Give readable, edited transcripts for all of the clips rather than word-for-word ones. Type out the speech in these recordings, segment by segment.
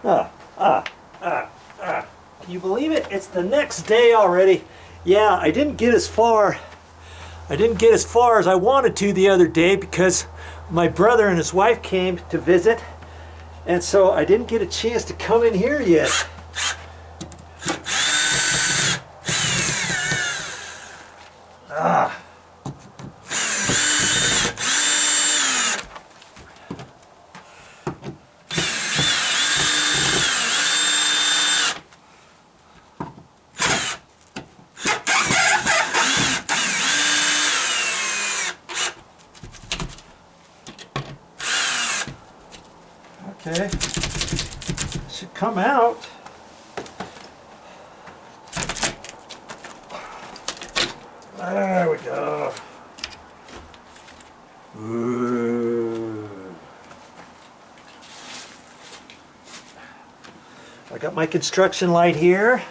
Can you believe it? It's the next day already. Yeah, I didn't get as far as I wanted to the other day because my brother and his wife came to visit, and so I didn't get a chance to come in here yet. Okay, should come out. There we go. Ooh. I got my construction light here.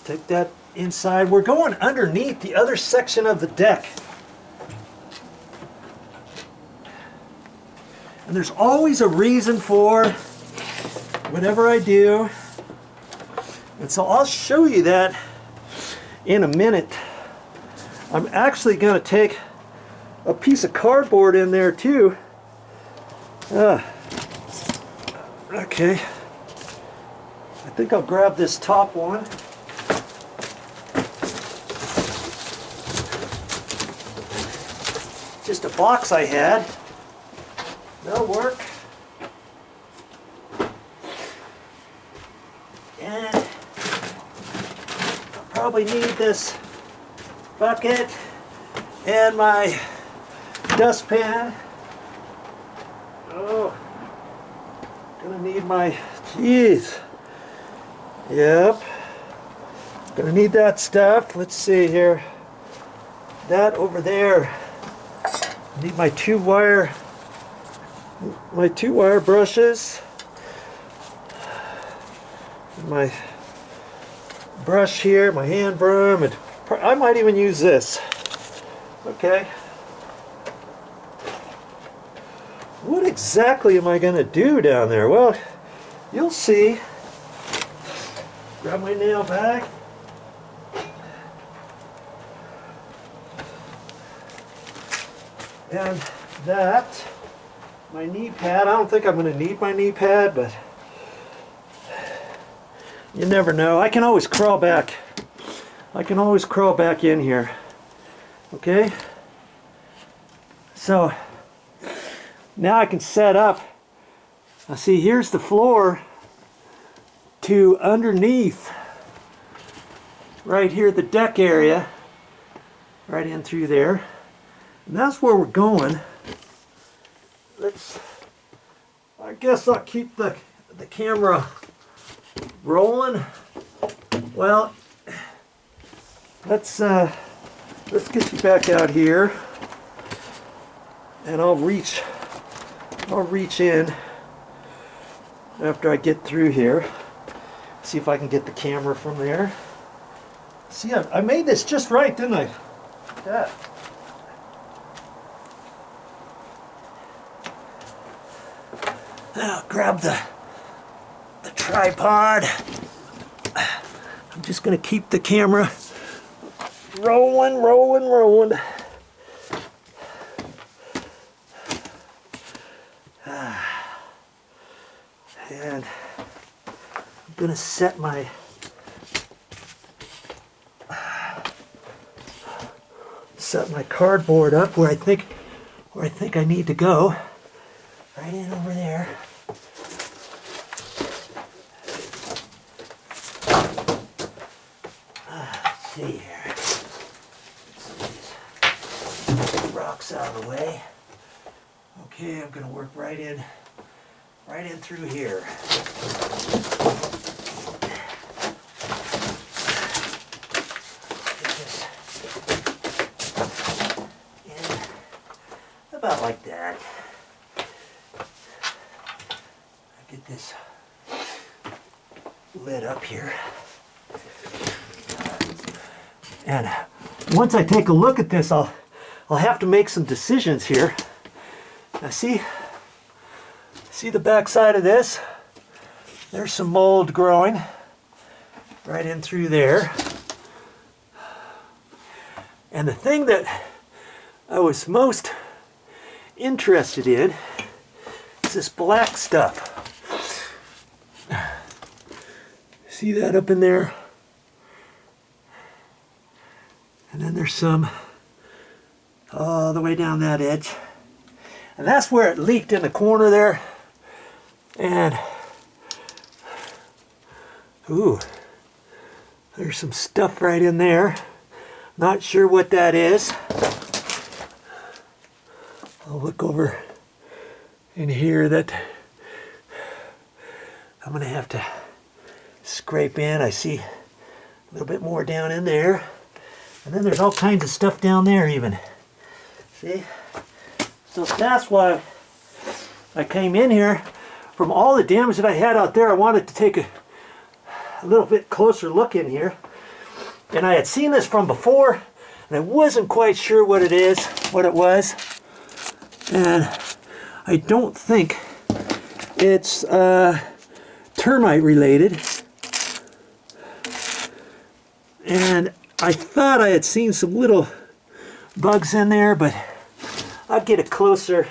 Take that inside. We're going underneath the other section of the deck. And there's always a reason for whatever I do. And so I'll show you that in a minute. I'm actually going to take a piece of cardboard in there too. Okay. I think I'll grab this top one. Just a box I had. That'll work. And I'll probably need this bucket and my dustpan. Oh, gonna need my, geez. Yep, gonna need that stuff. Let's see here. That over there. I need my two wire brushes, my brush here, my hand broom, and I might even use this. Okay. What exactly am I going to do down there? Well, you'll see. Grab my nail bag. And that. My knee pad. I don't think I'm going to need my knee pad, but you never know. I can always crawl back. I can always crawl back in here. Okay? So now I can set up. Now see, here's the floor to underneath. Right here, the deck area. Right in through there. And that's where we're going. I guess I'll keep the camera rolling. Well, let's get you back out here, and I'll reach in after I get through here. See if I can get the camera from there. See, I made this just right, didn't I? Yeah. Now grab the tripod. I'm just going to keep the camera rolling. And I'm going to set my cardboard up where I think I need to go. Right in over there. Let's see here. Get these rocks out of the way. Okay, I'm going to work right in through here. Get this in about like that. Get this lid up here. And once I take a look at this, I'll have to make some decisions here. Now see the back side of this? There's some mold growing right in through there. And the thing that I was most interested in is this black stuff. See that up in there? And then there's some all the way down that edge. And that's where it leaked in the corner there. And, ooh, there's some stuff right in there. Not sure what that is. I'll look over in here. That I'm going to have to scrape in. I see a little bit more down in there. And then there's all kinds of stuff down there even. See? So that's why I came in here. From all the damage that I had out there, I wanted to take a little bit closer look in here. And I had seen this from before, and I wasn't quite sure what it is, what it was. And I don't think it's termite related. And I thought I had seen some little bugs in there, but I'll get a closer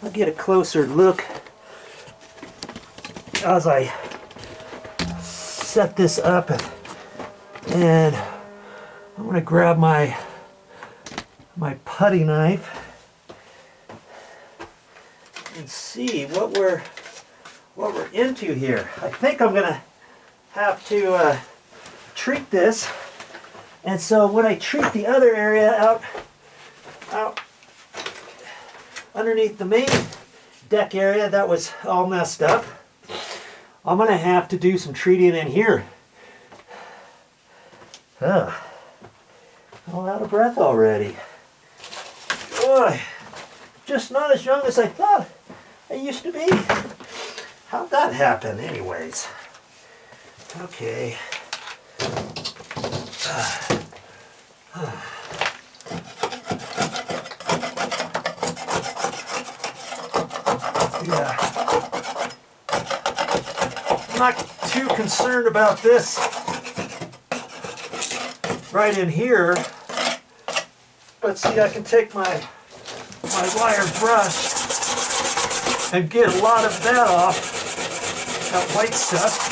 look as I set this up. And I'm going to grab my putty knife and see what we're into here. I think I'm going to have to treat this. And so when I treat the other area out underneath the main deck area that was all messed up, I'm going to have to do some treating in here. All out of breath already. Boy, just not as young as I thought I used to be. How'd that happen anyways? Okay. Yeah. I'm not too concerned about this right in here, but see, I can take my wire brush and get a lot of that off, that white stuff.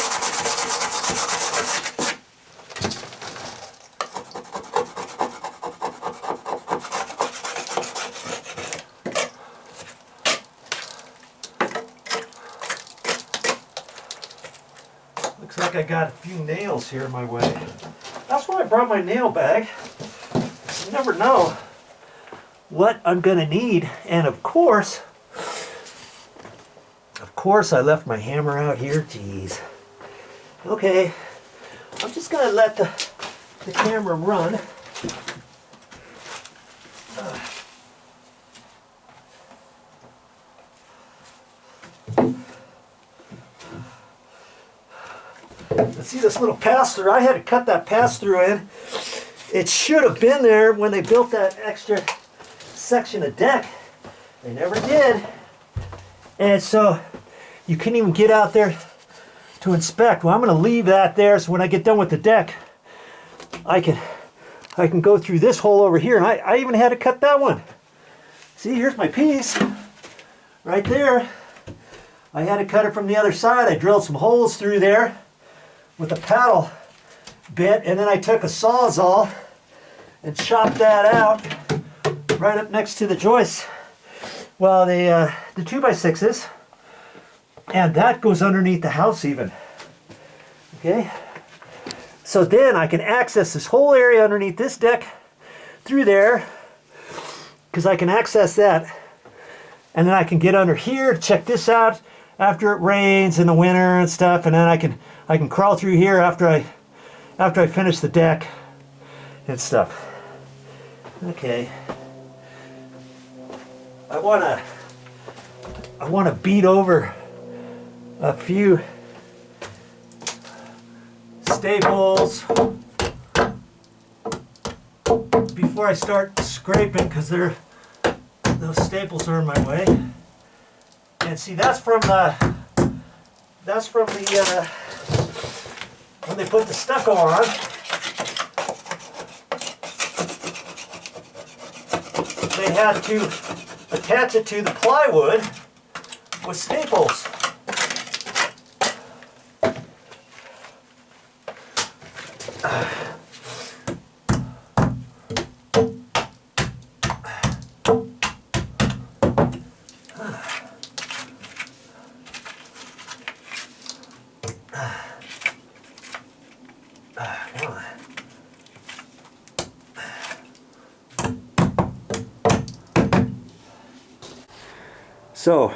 Looks like I got a few nails here in my way. That's why I brought my nail bag. You never know what I'm gonna need. And of course I left my hammer out here. Jeez. Okay, I'm just gonna let the camera run. See this little pass-through? I had to cut that pass-through in. It should have been there when they built that extra section of deck. They never did. And so you couldn't even get out there to inspect. Well, I'm going to leave that there so when I get done with the deck, I can go through this hole over here. And I even had to cut that one. See, here's my piece right there. I had to cut it from the other side. I drilled some holes through there with a paddle bit, and then I took a Sawzall and chopped that out right up next to the joists. Well, the 2x6s, and that goes underneath the house even. Okay, so then I can access this whole area underneath this deck through there, because I can access that, and then I can get under here, check this out after it rains in the winter and stuff, and then I can crawl through here after I finish the deck and stuff. Okay. I wanna beat over a few staples before I start scraping, because those staples are in my way. And see, that's from that's from the when they put the stucco on. They had to attach it to the plywood with staples. So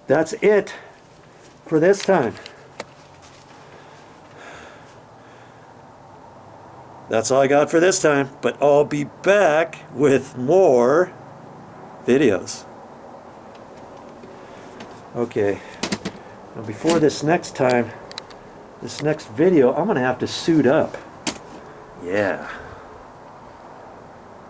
that's it for this time. That's all I got for this time, but I'll be back with more videos. Okay, now before this next time, this next video, I'm gonna have to suit up. Yeah.